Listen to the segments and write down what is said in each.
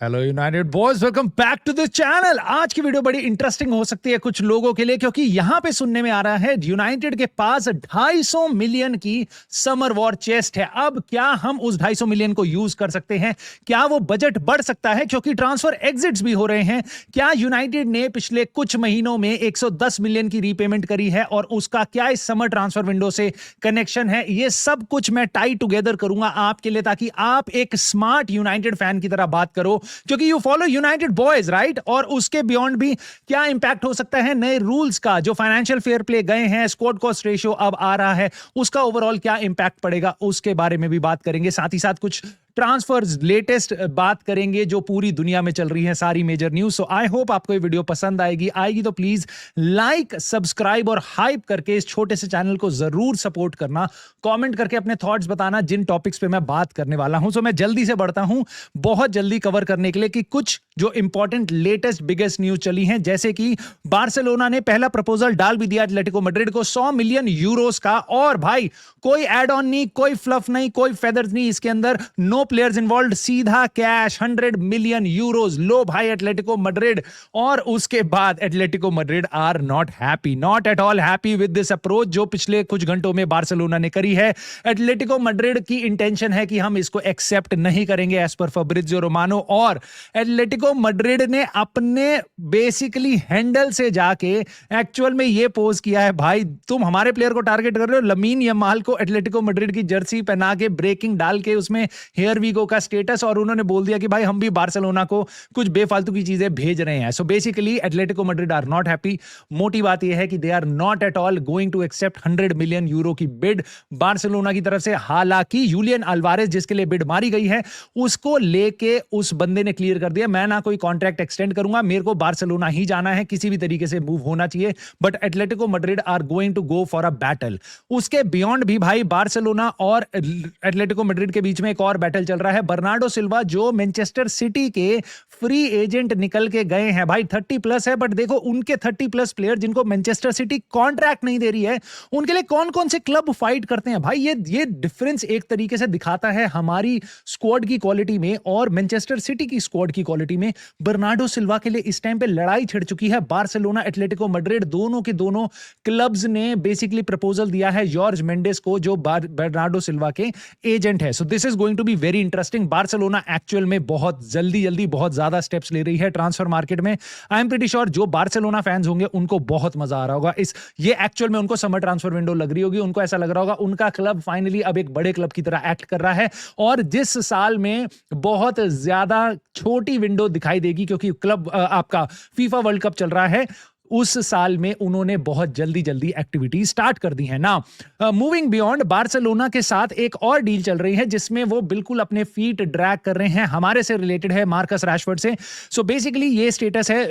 Hello united boys, welcome back to the channel. आज की video बड़ी इंटरेस्टिंग हो सकती है कुछ लोगों के लिए, क्योंकि यहां पे सुनने में आ रहा है यूनाइटेड के पास 250 मिलियन की समर वॉर चेस्ट है। अब क्या हम उस 250 मिलियन को यूज कर सकते हैं? क्या वो बजट बढ़ सकता है, क्योंकि ट्रांसफर एग्जिट्स भी हो रहे हैं? क्या यूनाइटेड ने पिछले कुछ महीनों में 110 मिलियन की रीपेमेंट करी है और उसका क्या इस समर ट्रांसफर विंडो से कनेक्शन है? ये सब कुछ मैं टाई टुगेदर करूंगा आपके लिए, ताकि आप एक स्मार्ट यूनाइटेड फैन की तरह बात करो, क्योंकि you follow United boys, right? और उसके बियॉन्ड भी क्या इंपैक्ट हो सकता है नए रूल्स का, जो फाइनेंशियल फेयर प्ले गए हैं, स्क्वाड कॉस्ट रेशियो अब आ रहा है, उसका ओवरऑल क्या इंपैक्ट पड़ेगा, उसके बारे में भी बात करेंगे। साथ ही साथ कुछ ट्रांसफर्स लेटेस्ट बात करेंगे जो पूरी दुनिया में चल रही है, सारी major news. So I hope आपको ये वीडियो पसंद आएगी तो प्लीज लाइक, सब्सक्राइब और हाइप करके इस छोटे से चैनल को जरूर सपोर्ट करना। कमेंट करके अपने थॉट्स बताना जिन टॉपिक्स पे मैं बात करने वाला हूं। सो मैं जल्दी से बढ़ता हूं बहुत जल्दी कवर करने के लिए कि कुछ जो इंपॉर्टेंट लेटेस्ट बिगेस्ट न्यूज चली हैं, जैसे कि बार्सिलोना ने पहला प्रपोजल डाल भी दिया एटलेटिको मैड्रिड को 100 मिलियन यूरोस का। और भाई कोई एड ऑन नहीं, कोई फ्लफ नहीं, कोई फेदर्स नहीं इसके अंदर, नो प्लेयर्स इन्वॉल्व, सीधा कैश 100 मिलियन यूरोस। लो भाई एटलेटिको मैड्रिड। और उसके बाद Atletico Madrid are not happy, not at all happy with this approach जो पिछले कुछ घंटों में बार्सिलोना ने करी है। एटलेटिको मैड्रिड की इंटेंशन है कि हम इसको एक्सेप्ट नहीं करेंगे एज पर फब्रिजियो रोमानो। और एटलेटिको मैड्रिड ने अपने बेसिकली हैंडल से जाके एक्चुअल में ये पोज किया है, भाई तुम हमारे प्लेयर को टारगेट कर रहे हो। लमीन यमाल को एटलेटिको मैड्रिड की जर्सी पहना के ब्रेकिंग डाल के उसमें हेयर वीगो का स्टेटस, और उन्होंने बोल दिया कि भाई हम भी बार्सिलोना को कुछ बेफालतू की चीजें भेज रहे हैं। So basically Atletico Madrid are not happy. मोटी बात यह है कि they are not at all going to accept 100 million euro की बिड बार्सिलोना की तरफ से। हालांकि यूलियन अल्वारेज जिसके लिए बिड मारी गई है उसको लेके उस बंदे ने क्लियर कर दिया, मैं ना कोई कॉन्ट्रैक्ट एक्सटेंड करूंगा, मेरे को बार्सिलोना ही जाना है, किसी भी तरीके से मूव होना चाहिए। But Atletico Madrid are going to go for a battle. उसके बियॉन्ड भी भाई बार्सिलोना और एटलेटिको मैड्रिड के बीच में एक और बैटल चल रहा है। बर्नार्डो सिल्वा जो मैनचेस्टर सिटी के फ्री एजेंट निकल के गए हैं, भाई 30 प्लस है, बट देखो उनके 30 प्लस प्लेयर जिनको मैनचेस्टर सिटी कॉन्ट्रैक्ट नहीं दे रही है, उनके लिए कौन कौन से क्लब फाइट करते हैं। भाई ये डिफरेंस एक तरीके से दिखाता है हमारी स्क्वाड की क्वालिटी में और मैनचेस्टर सिटी की स्क्वाड की क्वालिटी में। बर्नार्डो सिल्वा के लिए इस टाइम पे लड़ाई छिड़ चुकी है। बार्सिलोना, एटलेटिको मैड्रिड दोनों के दोनों क्लब्स ने बेसिकली प्रपोजल दिया है जॉर्ज मेंडेस को, जो बर्नार्डो सिल्वा के एजेंट है। So this is going to be very interesting. Barcelona actual में बहुत जल्दी बहुत ज्यादा स्टेप्स ले रही है ट्रांसफर मार्केट में। आई एम प्रीटी श्योर जो बार्सिलोना फैंस होंगे उनको बहुत मजा आ रहा होगा। ये एक्चुअल में उनको समर ट्रांसफर विंडो लग रही होगी, उनको ऐसा लग रहा होगा उनका क्लब फाइनली अब एक बड़े क्लब की तरह एक्ट कर रहा है। और जिस साल में बहुत ज्यादा छोटी विंडो दिखाई देगी क्योंकि क्लब आपका फीफा वर्ल्ड कप चल रहा है, उस साल में उन्होंने बहुत जल्दी एक्टिविटी स्टार्ट कर दी है ना। मूविंग बियॉन्ड, बार्सिलोना के साथ एक और डील चल रही है जिसमें वो बिल्कुल अपने फीट ड्रैग कर रहे हैं, हमारे से रिलेटेड है, मार्कस रैशफोर्ड से। सो बेसिकली ये स्टेटस है,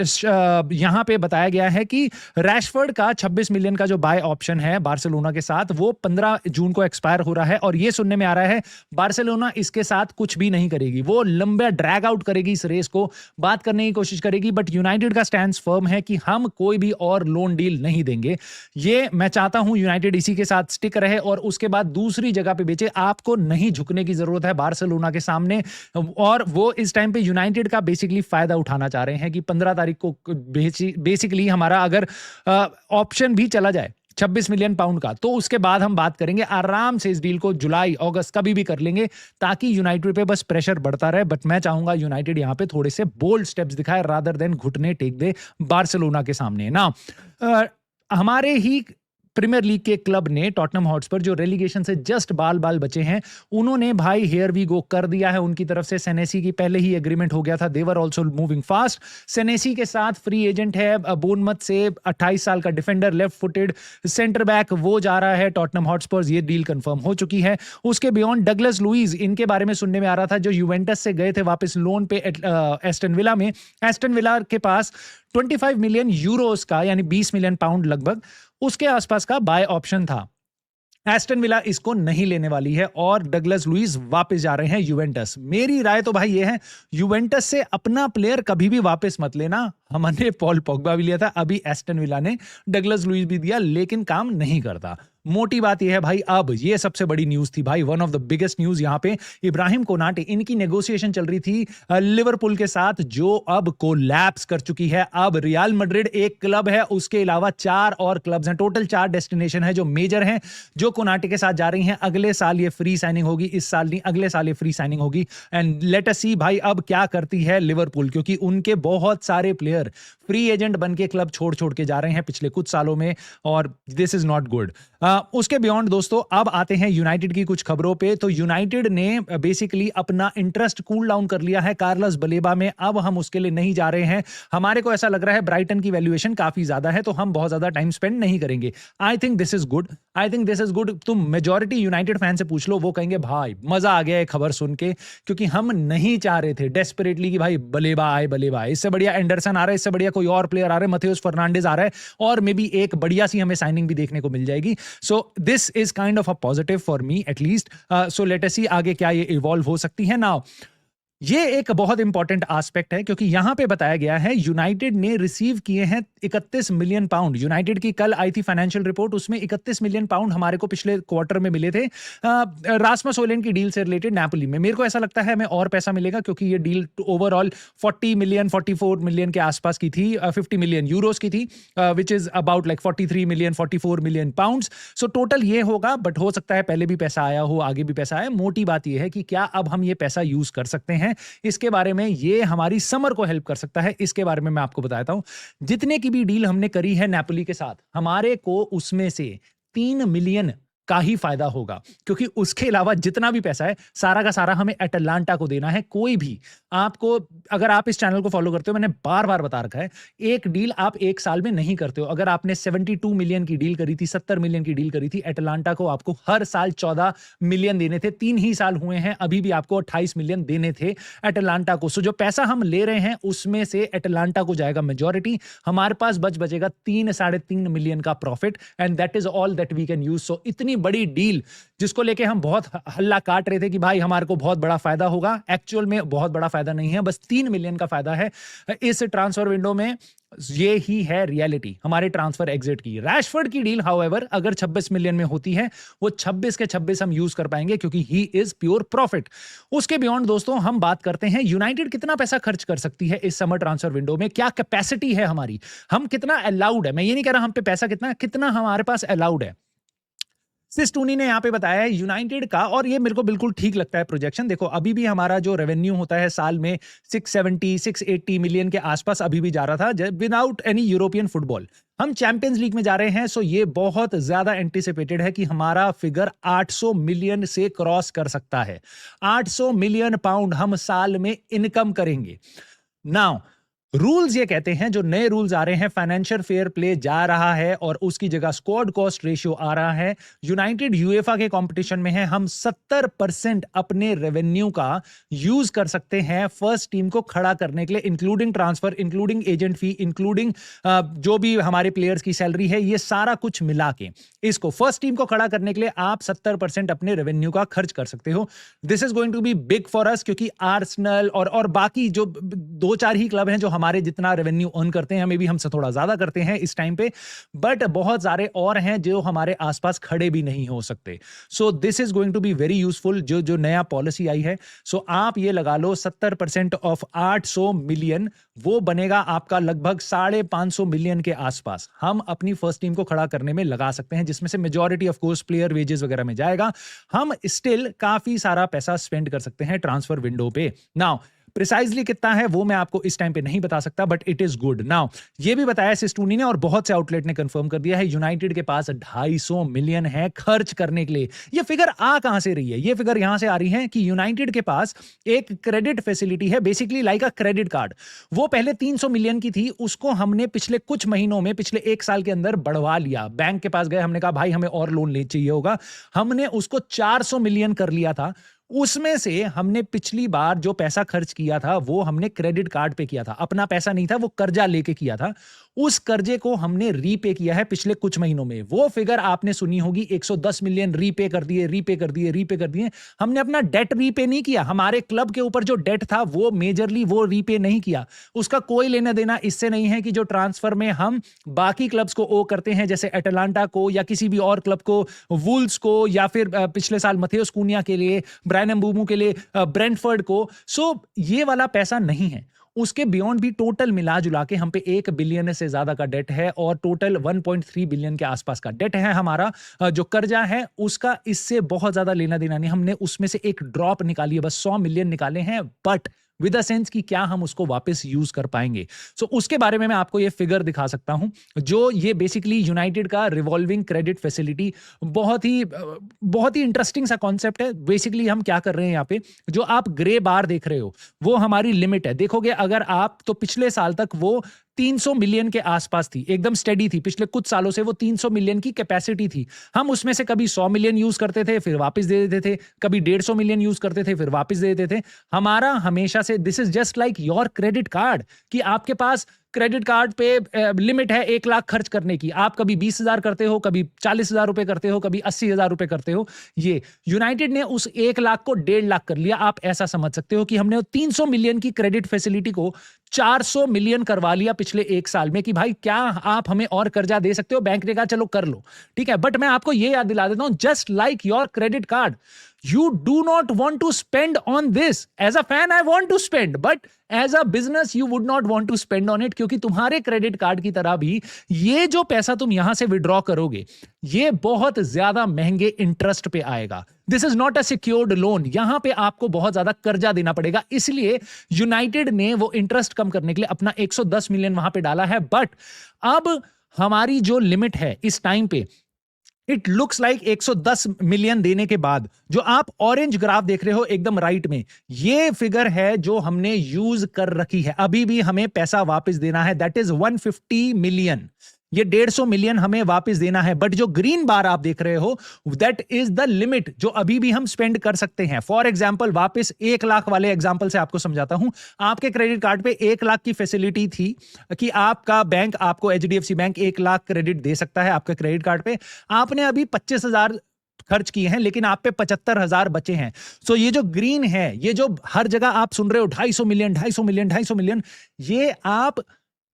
यहां पे बताया गया है कि रैशफोर्ड का 26 मिलियन का जो बाय ऑप्शन है बार्सिलोना के साथ, वो 15 जून को एक्सपायर हो रहा है। और ये सुनने में आ रहा है बार्सिलोना इसके साथ कुछ भी नहीं करेगी, वो लंबा ड्रैग आउट करेगी इस रेस को, बात करने की कोशिश करेगी। बट यूनाइटेड का स्टैंड फर्म है कि हम कोई भी और लोन डील नहीं देंगे। ये मैं चाहता हूं यूनाइटेड इसी के साथ स्टिक रहे और उसके बाद दूसरी जगह पे बेचे। आपको नहीं झुकने की जरूरत है बार्सिलोना के सामने। और वो इस टाइम पे यूनाइटेड का बेसिकली फायदा उठाना चाह रहे हैं कि 15 तारीख को बेसिकली हमारा अगर ऑप्शन भी चला जाए 26 मिलियन पाउंड का, तो उसके बाद हम बात करेंगे आराम से इस डील को, जुलाई अगस्त कभी भी कर लेंगे, ताकि यूनाइटेड पे बस प्रेशर बढ़ता रहे। बट मैं चाहूंगा यूनाइटेड यहां पे थोड़े से बोल्ड स्टेप्स दिखाए रादर देन घुटने टेक दे बार्सिलोना के सामने ना। हमारे ही प्रीमियर लीग के क्लब ने टॉटनहम हॉटस्पर, जो रेलीगेशन से जस्ट बाल बचे हैं, उन्होंने भाई हेयर वी गो कर दिया है उनकी तरफ से। सेनेसी की पहले ही एग्रीमेंट हो गया था, देवर ऑल्सो मूविंग फास्ट। सेनेसी के साथ फ्री एजेंट है बोर्नमथ से 28 साल का defender, left footed centre back, वो जा रहा है टॉटनहम हॉटस्पर्स, ये डील कंफर्म हो चुकी है। उसके बियॉन्ड डगलस लुइस, इनके बारे में सुनने में आ रहा था, जो यूवेंटस से गए थे वापस लोन पे एस्टन विला में। एस्टन विला के पास 25 मिलियन यूरोस का, यानी 20 मिलियन पाउंड लगभग, उसके आसपास का बाय ऑप्शन था। एस्टन विला इसको नहीं लेने वाली है और डगलस लुइस वापस जा रहे हैं यूवेंटस। मेरी राय तो भाई ये है, यूवेंटस से अपना प्लेयर कभी भी वापस मत लेना। हमने पॉल पोग्बा भी लिया था, अभी एस्टन विला ने डगलस लुइस भी दिया, लेकिन काम नहीं करता। मोटी बात यह है भाई, अब ये सबसे बड़ी न्यूज थी भाई, one of the biggest news यहां पे, इब्राहिम कोनाटे, इनकी नेगोशिएशन चल रही थी लिवरपूल के साथ, जो अब कोलैप्स कर चुकी है। अब रियल मैड्रिड एक क्लब है, उसके अलावा 4 और क्लब्स हैं, टोटल 4 डेस्टिनेशन है जो मेजर हैं, जो कोनाटे के साथ जा रही हैं। अगले साल ये फ्री साइनिंग होगी, इस साल नहीं, अगले साल ये फ्री साइनिंग होगी। एंड लेट अस सी भाई अब क्या करती है लिवरपूल, क्योंकि उनके बहुत सारे प्लेयर फ्री एजेंट बन के क्लब छोड़ छोड़ के जा रहे हैं पिछले कुछ सालों में, और दिस इज नॉट गुड। उसके बियॉन्ड दोस्तों अब आते हैं यूनाइटेड की कुछ खबरों पे। तो यूनाइटेड ने बेसिकली अपना इंटरेस्ट कूल डाउन कर लिया है कार्लस बलेबा में, अब हम उसके लिए नहीं जा रहे हैं। हमारे को ऐसा लग रहा है ब्राइटन की वैल्यूएशन काफी ज्यादा है, तो हम बहुत ज्यादा टाइम स्पेंड नहीं करेंगे। I think this is good, I think this is good. तुम मेजॉरिटी यूनाइटेड फैन से पूछ लो, वो कहेंगे भाई मजा आ गया है खबर सुन के, क्योंकि हम नहीं चाह रहे थे डेस्परेटली कि भाई बलेबा आए, बलेबा आए। इससे बढ़िया एंडरसन आ रहा है, इससे बढ़िया कोई और प्लेयर आ रहा है, मथेउस फर्नांडिस आ रहा है, और मे बी एक बढ़िया सी हमें साइनिंग भी देखने को मिल जाएगी। So this is kind of a positive for me at least. So let us see आगे क्या ये इवॉल्व हो सकती है। नाउ ये एक बहुत इंपॉर्टेंट एस्पेक्ट है, क्योंकि यहां पे बताया गया है यूनाइटेड ने रिसीव किए हैं 31 मिलियन पाउंड। यूनाइटेड की कल आई थी फाइनेंशियल रिपोर्ट, उसमें 31 मिलियन पाउंड हमारे को पिछले क्वार्टर में मिले थे रासमस होयलैंड की डील से रिलेटेड नेपोली में। मेरे को ऐसा लगता है हमें और पैसा मिलेगा, क्योंकि ये डील ओवरऑल 40 मिलियन 44 मिलियन के आसपास की थी, 50 मिलियन यूरोस की थी, which is about like 43 million 44 million pounds. So total ये होगा, बट हो सकता है पहले भी पैसा आया हो, आगे भी पैसा आया। मोटी बात यह है कि क्या अब हम ये पैसा यूज कर सकते हैं, इसके बारे में, ये हमारी समर को हेल्प कर सकता है, इसके बारे में मैं आपको बताता हूं। जितने की भी डील हमने करी है नेपोली के साथ, हमारे को उसमें से 3 मिलियन का ही फायदा होगा, क्योंकि उसके अलावा जितना भी पैसा है सारा का सारा हमें एटलांटा को देना है। कोई भी आपको, अगर आप इस चैनल को फॉलो करते हो, मैंने बार बार बता रखा है, एक डील आप एक साल में नहीं करते हो। अगर आपने 72 मिलियन की डील करी थी, 70 मिलियन की डील करी थी, एटलांटा को आपको हर साल 14 मिलियन देने थे। 3 ही साल हुए हैं, अभी भी आपको 28 मिलियन देने थे एटलांटा को। सो जो पैसा हम ले रहे हैं उसमें से एटलांटा को जाएगा मेजॉरिटी, हमारे पास बचेगा 3-3.5 मिलियन का profit, and that is all that we can use. So इतनी बड़ी डील जिसको लेके हम बहुत हल्ला काट रहे थे कि भाई हमारे को बहुत बड़ा फायदा होगा, एक्चुअल में बहुत बड़ा फायदा नहीं है, बस 3 मिलियन का फायदा है इस ट्रांसफर विंडो में। ये ही है रियलिटी हमारे ट्रांसफर एग्जिट की। रैशफोर्ड की डील हाउएवर अगर 26 मिलियन में होती है, वो 26 के 26 हम यूज कर पाएंगे, क्योंकि ही इज प्योर प्रॉफिट। उसके बियॉन्ड दोस्तों हम बात करते हैं यूनाइटेड कितना पैसा खर्च कर सकती है इस समर ट्रांसफर विंडो में, क्या कैपेसिटी है हमारी, हम कितना अलाउड है। मैं ये नहीं कह रहा हम पे पैसा कितना हमारे पास अलाउड है। सिस्टूनी ने यहाँ पे बताया है यूनाइटेड का, और ये मेरे को बिल्कुल ठीक लगता है प्रोजेक्शन। देखो अभी भी हमारा जो रेवेन्यू होता है साल में 670-680 मिलियन के आसपास अभी भी जा रहा था विदाउट एनी यूरोपियन फुटबॉल। हम चैंपियंस लीग में जा रहे हैं, सो ये बहुत ज्यादा एंटिसिपेटेड है कि हमारा फिगर 800 मिलियन से क्रॉस कर सकता है। 800 मिलियन पाउंड हम साल में इनकम करेंगे। नाउ रूल्स ये कहते हैं, जो नए रूल्स आ रहे हैं, फाइनेंशियल फेयर प्ले जा रहा है और उसकी जगह स्क्वाड कॉस्ट रेशियो आ रहा है। यूनाइटेड यूएफए के कंपटीशन में है, हम 70% अपने रेवेन्यू का यूज कर सकते हैं फर्स्ट टीम को खड़ा करने के लिए, इंक्लूडिंग ट्रांसफर, इंक्लूडिंग एजेंट फी, इंक्लूडिंग जो भी हमारे प्लेयर्स की सैलरी है, ये सारा कुछ मिला के इसको फर्स्ट टीम को खड़ा करने के लिए आप 70% अपने रेवेन्यू का खर्च कर सकते हो। This is going to be big for us, क्योंकि आर्सेनल और बाकी जो 2-4 ही क्लब हैं जो हमारे जितना रेवेन्यू अर्न करते हैं, मे बी हमसे थोड़ा ज्यादा करते हैं इस टाइम पे, बट बहुत सारे और हैं जो हमारे आसपास खड़े भी नहीं हो सकते। So this is going to be very useful, जो नया पॉलिसी आई है। सो आप ये लगा लो 70% ऑफ 800 मिलियन, वो बनेगा आपका लगभग 550 मिलियन के आसपास। हम अपनी फर्स्ट टीम को खड़ा करने में लगा सकते हैं, जिसमें से majority of course player wages वगैरह में जाएगा। हम स्टिल काफी सारा पैसा स्पेंड कर सकते हैं ट्रांसफर विंडो पे। नाउ प्रिसाइजली कितना है वो मैं आपको इस टाइम पे नहीं बता सकता, but it is good. Now ये भी बताया सिस्टूनी ने और बहुत से आउटलेट ने कंफर्म कर दिया है, यूनाइटेड के पास 250 मिलियन है खर्च करने के लिए। ये फिगर आ कहां से रही है? ये फिगर यहां से आ रही है कि यूनाइटेड के पास एक क्रेडिट फैसिलिटी है, basically like a credit card. वो पहले 300 मिलियन की थी, उसको हमने पिछले कुछ महीनों में, पिछले 1 साल के अंदर बढ़वा लिया। बैंक के पास गए, हमने कहा भाई हमें और लोन ले चाहिए होगा, हमने उसको 400 मिलियन कर लिया था। उसमें से हमने पिछली बार जो पैसा खर्च किया था वो हमने क्रेडिट कार्ड पे किया था, अपना पैसा नहीं था, वो कर्जा लेके किया था। उस कर्जे को हमने रीपे किया है पिछले कुछ महीनों में। वो फिगर आपने सुनी होगी, 110 मिलियन रीपे कर दिए। हमने अपना डेट रीपे नहीं किया, हमारे क्लब के ऊपर जो डेट था वो मेजरली वो रीपे नहीं किया। उसका कोई लेना देना इससे नहीं है कि जो ट्रांसफर में हम बाकी क्लब्स को ओ करते हैं, जैसे एटलांटा को या किसी भी और क्लब को, वुल्स को, या फिर पिछले साल मथेउस कुनिया के लिए, ब्रायन एम्बूमो के लिए ब्रेंटफोर्ड को। सो ये वाला पैसा नहीं है। उसके बियॉन्ड भी टोटल मिला जुला के हम पे 1 बिलियन से ज्यादा का डेट है और टोटल 1.3 बिलियन के आसपास का डेट है हमारा। जो कर्जा है उसका इससे बहुत ज्यादा लेना देना नहीं। हमने उसमें से एक ड्रॉप निकाली है, बस 100 मिलियन निकाले हैं, बट विद अ सेंस कि क्या हम उसको वापस यूज कर पाएंगे। सो उसके बारे में मैं आपको ये फिगर दिखा सकता हूं, जो ये बेसिकली यूनाइटेड का रिवॉल्विंग क्रेडिट फैसिलिटी, बहुत ही इंटरेस्टिंग सा कॉन्सेप्ट है। बेसिकली हम क्या कर रहे हैं यहाँ पे, जो आप ग्रे बार देख रहे हो वो हमारी लिमिट है। देखोगे अगर आप, तो पिछले साल तक वो 300 मिलियन के आसपास थी, एकदम स्टेडी थी। पिछले कुछ सालों से वो 300 मिलियन की कैपेसिटी थी। हम उसमें से कभी 100 मिलियन यूज करते थे फिर वापस दे देते थे, कभी 150 मिलियन यूज करते थे फिर वापस दे देते थे। हमारा हमेशा से, this is just like your credit card, कि आपके पास क्रेडिट कार्ड पे लिमिट है 1 लाख खर्च करने की। आप कभी 20,000 करते हो, कभी 40,000 रुपए करते हो, कभी 80,000 रुपए करते हो। ये यूनाइटेड ने उस 1 लाख को 1.5 लाख कर लिया। आप ऐसा समझ सकते हो कि हमने 300 मिलियन की क्रेडिट फैसिलिटी को 400 मिलियन करवा लिया पिछले 1 साल में, कि भाई क्या आप हमें और कर्जा दे सकते हो? बैंक ने कहा चलो कर लो, ठीक है। बट मैं आपको यह याद दिला देता हूं, just like your credit card, you do not want to spend on this. As a fan I want to spend, but as a business you would not want to spend on it, क्योंकि तुम्हारे credit card की तरह भी ये जो पैसा तुम यहां से विड्रॉ करोगे ये बहुत ज्यादा महंगे इंटरेस्ट पे आएगा। This is not a secured loan, यहां पे आपको बहुत ज्यादा कर्जा देना पड़ेगा। इसलिए यूनाइटेड ने वो इंटरेस्ट कम करने के लिए अपना 110 मिलियन वहां पे डाला है। बट अब हमारी जो लिमिट है इस टाइम पे, इट लुक्स लाइक 110 मिलियन देने के बाद, जो आप ऑरेंज ग्राफ देख रहे हो एकदम राइट में, ये फिगर है जो हमने यूज कर रखी है। अभी भी हमें पैसा वापस देना है, दैट इज 150 मिलियन। ये 150 मिलियन हमें वापस देना है। बट जो ग्रीन बार आप देख रहे हो, दैट इज द लिमिट जो अभी भी हम स्पेंड कर सकते हैं। फॉर एग्जाम्पल, वापस 1 लाख वाले एग्जाम्पल से आपको समझाता हूं। आपके क्रेडिट कार्ड पे 1 लाख की फैसिलिटी थी कि आपका बैंक आपको, एचडीएफसी बैंक 1 लाख क्रेडिट दे सकता है आपके क्रेडिट कार्ड पे। आपने अभी 25,000 खर्च किए हैं, लेकिन आप पे 75,000 बचे हैं। सो ये जो ग्रीन है, ये जो हर जगह आप सुन रहे हो 250 मिलियन 250 मिलियन 250 मिलियन, ये आप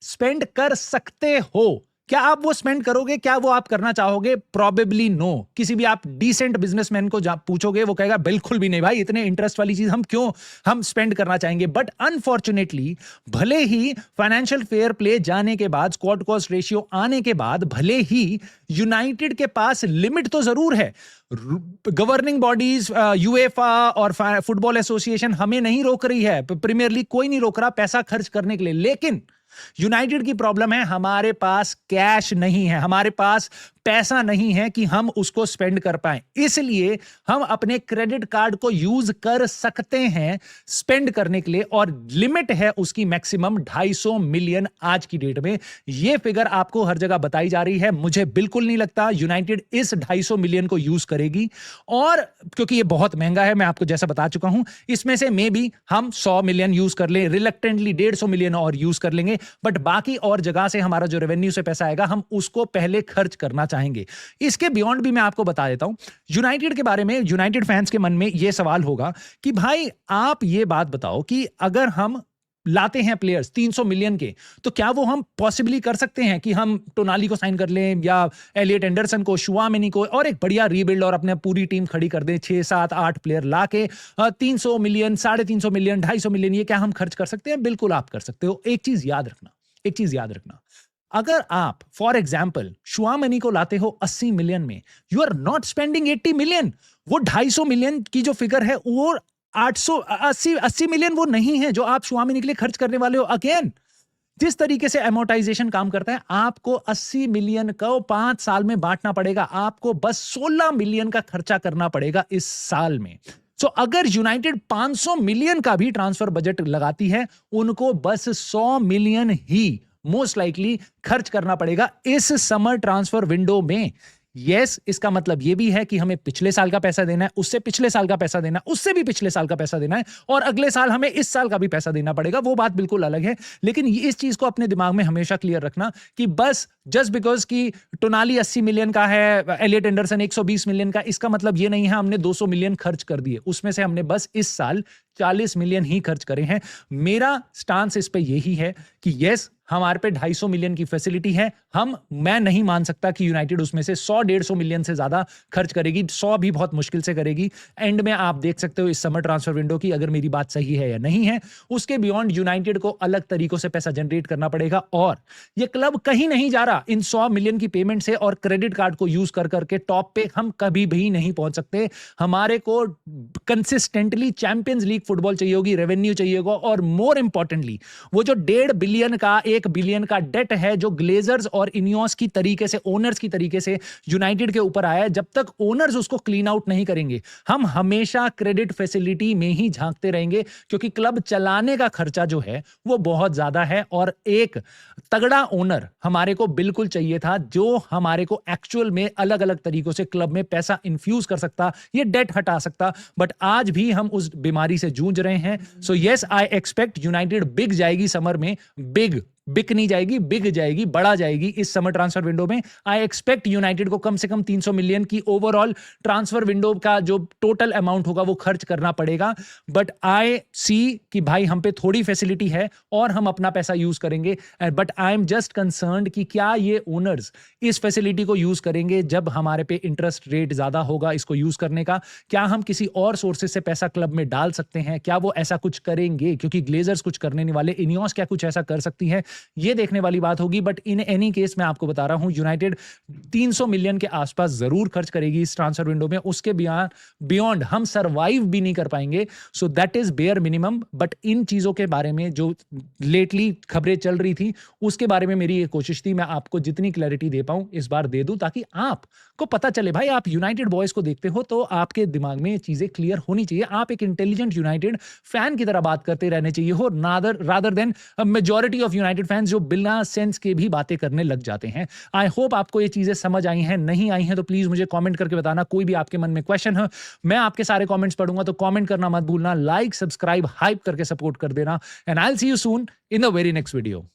स्पेंड कर सकते हो। क्या आप वो स्पेंड करोगे? क्या वो आप करना चाहोगे? Probably no. किसी भी आप डिसेंट बिजनेसमैन को पूछोगे, वो कहेगा बिल्कुल भी नहीं भाई, इतने इंटरेस्ट वाली चीज हम स्पेंड करना चाहेंगे। बट अनफॉर्चुनेटली, भले ही फाइनेंशियल फेयर प्ले जाने के बाद, स्क्वाड कॉस्ट रेशियो आने के बाद, भले ही यूनाइटेड के पास लिमिट तो जरूर है। गवर्निंग बॉडीज, यूएफा और फुटबॉल एसोसिएशन हमें नहीं रोक रही है, प्रीमियर लीग कोई नहीं रोक रहा पैसा खर्च करने के लिए। लेकिन यूनाइटेड की प्रॉब्लम है, हमारे पास कैश नहीं है, हमारे पास पैसा नहीं है कि हम उसको स्पेंड कर पाए। इसलिए हम अपने क्रेडिट कार्ड को यूज कर सकते हैं स्पेंड करने के लिए, और लिमिट है उसकी मैक्सिमम 250 मिलियन आज की डेट में। यह फिगर आपको हर जगह बताई जा रही है। मुझे बिल्कुल नहीं लगता यूनाइटेड इस 250 मिलियन को यूज करेगी, और क्योंकि यह बहुत महंगा है, मैं आपको जैसा बता चुका हूं, इसमें से मे बी हम 100 मिलियन यूज कर ले, रिलक्टेंटली 150 मिलियन और यूज कर लेंगे। बट बाकी और जगह से हमारा जो रेवेन्यू से पैसा आएगा, हम उसको पहले खर्च करना चाहेंगे। इसके बियॉन्ड भी मैं आपको बता देता हूं यूनाइटेड के बारे में। यूनाइटेड फैंस के मन में यह सवाल होगा कि भाई आप ये बात बताओ कि अगर हम लाते हैं प्लेयर्स 300 मिलियन के, तो क्या वो हम पॉसिबली कर सकते हैं कि हम टोनाली को साइन कर लें, या एलियट एंडरसन को, शुआमेनी को, और एक बढ़िया रीबिल्ड और अपने पूरी टीम खड़ी कर दें, 6, 7, 8 प्लेयर लाके 300 मिलियन, 350 मिलियन, 250 मिलियन, ये क्या हम खर्च कर सकते हैं? बिल्कुल आप कर सकते हो। एक चीज याद रखना, अगर आप फॉर एग्जाम्पल शुआमेनी को लाते हो 80 मिलियन में, you are not spending 80 million. वो 250 मिलियन की जो फिगर है, वो 80 मिलियन वो नहीं है जो आप शुआमेनी के लिए खर्च करने वाले हो। अगेन, जिस तरीके से एमोर्टाइजेशन काम करता है, आपको 80 मिलियन को 5 साल में बांटना पड़ेगा। आपको बस 16 मिलियन का खर्चा करना पड़ेगा इस साल में। सो अगर यूनाइटेड 500 मिलियन का भी ट्रांसफर बजट लगाती है, उनको बस 100 मिलियन ही मोस्ट लाइकली खर्च करना पड़ेगा इस समर ट्रांसफर विंडो में। यस, इसका मतलब ये भी है कि हमें पिछले साल का पैसा देना है, उससे पिछले साल का पैसा देना है, उससे भी पिछले साल का पैसा देना है, और अगले साल हमें इस साल का भी पैसा देना पड़ेगा। वो बात बिल्कुल अलग है। लेकिन इस चीज को अपने दिमाग में हमेशा क्लियर रखना कि बस जस्ट बिकॉज कि टोनाली 80 मिलियन का है, एलियट एंडरसन 120 मिलियन का, इसका मतलब ये नहीं है हमने 200 मिलियन खर्च कर दिए। उसमें से हमने बस इस साल 40 मिलियन ही खर्च करे हैं। मेरा स्टांस इस पे यही है कि यस, हमारे पे 250 मिलियन की फैसिलिटी है। मैं नहीं मान सकता कि यूनाइटेड उसमें से 100-150 मिलियन से ज्यादा खर्च करेगी। 100 भी बहुत मुश्किल से करेगी। एंड में आप देख सकते हो इस समर ट्रांसफर विंडो की अगर मेरी बात सही है या नहीं है। उसके बियॉन्ड यूनाइटेड को अलग तरीकों से पैसा जनरेट करना पड़ेगा, और ये क्लब कहीं नहीं जा रहा इन 100 मिलियन की पेमेंट से और क्रेडिट कार्ड को यूज कर करके टॉप पे हम कभी भी नहीं पहुंच सकते। हमारे को कंसिस्टेंटली चैंपियंस लीग फुटबॉल चाहिए होगी, रेवेन्यू चाहिए होगा, और मोर इंपॉर्टेंटली वो जो 1.5 बिलियन का 1 बिलियन का डेट है जो ग्लेजर्स और इनियोस की तरीके से, ओनर्स की तरीके से यूनाइटेड के ऊपर आया है, जब तक ओनर्स उसको क्लीन आउट नहीं करेंगे हम हमेशा क्रेडिट फैसिलिटी में ही झांकते रहेंगे, क्योंकि क्लब चलाने का खर्चा जो है वो बहुत ज्यादा है। और एक तगड़ा ओनर हमारे को बिल्कुल चाहिए था जो हमारे को एक्चुअल में अलग अलग तरीकों से क्लब में पैसा इंफ्यूज कर सकता, ये डेट हटा सकता। बट आज भी हम उस बीमारी से जूझ रहे हैं। So yes, I expect United big जाएगी समर में, बिक नहीं जाएगी, बिग जाएगी, बड़ा जाएगी इस समर ट्रांसफर विंडो में। आई एक्सपेक्ट यूनाइटेड को कम से कम 300 मिलियन की ओवरऑल ट्रांसफर विंडो का जो टोटल अमाउंट होगा वो खर्च करना पड़ेगा। बट आई सी कि भाई हम पे थोड़ी फैसिलिटी है और हम अपना पैसा यूज करेंगे। But I am just concerned कि क्या ये ओनर्स इस फैसिलिटी को यूज करेंगे जब हमारे पे इंटरेस्ट रेट ज्यादा होगा इसको यूज करने का। क्या हम किसी और सोर्सेज से पैसा क्लब में डाल सकते हैं? क्या वो ऐसा कुछ करेंगे? क्योंकि ग्लेजर्स कुछ करने नहीं वाले, इनियोस क्या कुछ ऐसा कर सकती है? ये देखने वाली बात होगी। बट इन एनी केस मैं आपको बता रहा हूं यूनाइटेड 300 मिलियन के आसपास जरूर खर्च करेगी इस ट्रांसफर विंडो में। उसके बियॉन्ड हम सरवाइव भी नहीं कर पाएंगे। So that is bare minimum. But in चीजों के बारे में जो लेटली खबरें चल रही थी उसके बारे में मेरी ये कोशिश थी मैं आपको जितनी क्लैरिटी दे पाऊं इस बार दे दूं, ताकि आपको पता चले। भाई आप यूनाइटेड बॉयज को देखते हो तो आपके दिमाग में ये चीजें क्लियर होनी चाहिए। आप एक इंटेलिजेंट यूनाइटेड फैन की तरह बात करते रहने चाहिए हो, rather than majority of United fans जो बिना सेंस के भी बातें करने लग जाते हैं। आई होप आपको ये चीजें समझ आई हैं। नहीं आई हैं तो प्लीज मुझे कमेंट करके बताना। कोई भी आपके मन में क्वेश्चन है मैं आपके सारे कमेंट्स पढ़ूंगा, तो कमेंट करना मत भूलना। लाइक, सब्सक्राइब, हाइप करके सपोर्ट कर देना। And I will see you soon in the very next video.